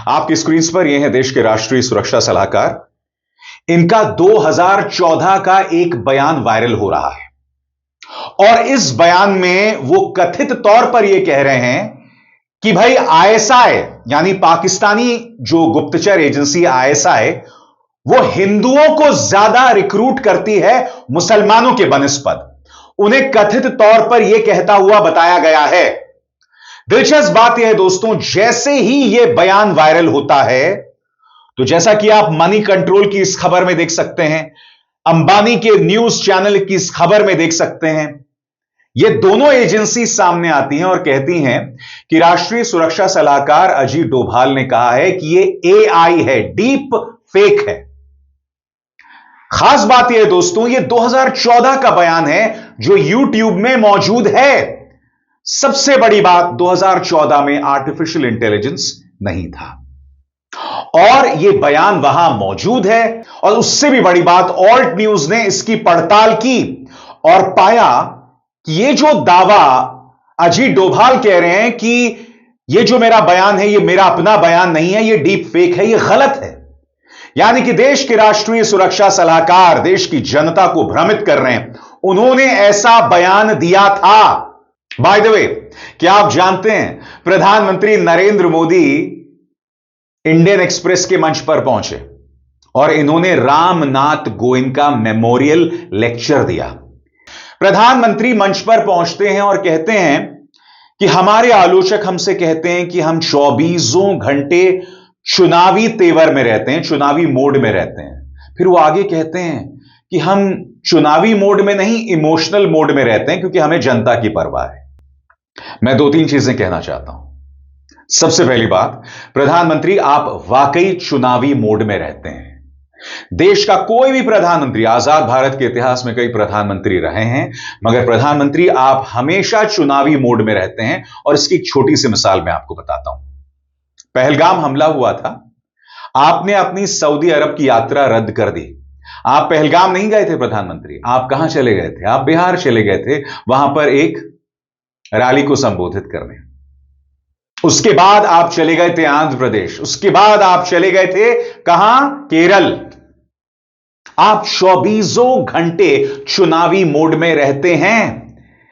आपकी स्क्रीन पर यह है देश के राष्ट्रीय सुरक्षा सलाहकार। इनका 2014 का एक बयान वायरल हो रहा है और इस बयान में वो कथित तौर पर यह कह रहे हैं कि भाई आईएसआई यानी पाकिस्तानी जो गुप्तचर एजेंसी आईएसआई वो हिंदुओं को ज्यादा रिक्रूट करती है मुसलमानों के बनिस्बत। उन्हें कथित तौर पर यह कहता हुआ बताया गया है। दिलचस्प बात यह है दोस्तों, जैसे ही यह बयान वायरल होता है तो जैसा कि आप मनी कंट्रोल की इस खबर में देख सकते हैं, अंबानी के न्यूज चैनल की इस खबर में देख सकते हैं, ये दोनों एजेंसी सामने आती हैं और कहती हैं कि राष्ट्रीय सुरक्षा सलाहकार अजीत डोभाल ने कहा है कि ये एआई है, डीप फेक है। खास बात यह है दोस्तों, ये 2014 का बयान है जो यूट्यूब में मौजूद है। सबसे बड़ी बात, 2014 में आर्टिफिशियल इंटेलिजेंस नहीं था और यह बयान वहां मौजूद है। और उससे भी बड़ी बात, ऑल्ट न्यूज ने इसकी पड़ताल की और पाया कि यह जो दावा अजीत डोभाल कह रहे हैं कि यह जो मेरा बयान है यह मेरा अपना बयान नहीं है, यह डीप फेक है, यह गलत है। यानी कि देश के राष्ट्रीय सुरक्षा सलाहकार देश की जनता को भ्रमित कर रहे हैं। उन्होंने ऐसा बयान दिया था। बाय द वे, क्या आप जानते हैं प्रधानमंत्री नरेंद्र मोदी इंडियन एक्सप्रेस के मंच पर पहुंचे और इन्होंने रामनाथ गोयनका मेमोरियल लेक्चर दिया। प्रधानमंत्री मंच पर पहुंचते हैं और कहते हैं कि हमारे आलोचक हमसे कहते हैं कि हम 24 घंटे चुनावी तेवर में रहते हैं, चुनावी मोड में रहते हैं। फिर वो आगे कहते हैं कि हम चुनावी मोड में नहीं, इमोशनल मोड में रहते हैं क्योंकि हमें जनता की परवाह है। मैं 2-3 चीजें कहना चाहता हूं। सबसे पहली बात, प्रधानमंत्री आप वाकई चुनावी मोड में रहते हैं। देश का कोई भी प्रधानमंत्री, आजाद भारत के इतिहास में कई प्रधानमंत्री रहे हैं, मगर प्रधानमंत्री आप हमेशा चुनावी मोड में रहते हैं। और इसकी एक छोटी सी मिसाल मैं आपको बताता हूं। पहलगाम हमला हुआ था, आपने अपनी सऊदी अरब की यात्रा रद्द कर दी। आप पहलगाम नहीं गए थे प्रधानमंत्री, आप कहां चले गए थे? आप बिहार चले गए थे, वहां पर एक रैली को संबोधित करने। उसके बाद आप चले गए थे आंध्र प्रदेश, उसके बाद आप चले गए थे कहां? केरल। आप 24 घंटे चुनावी मोड में रहते हैं।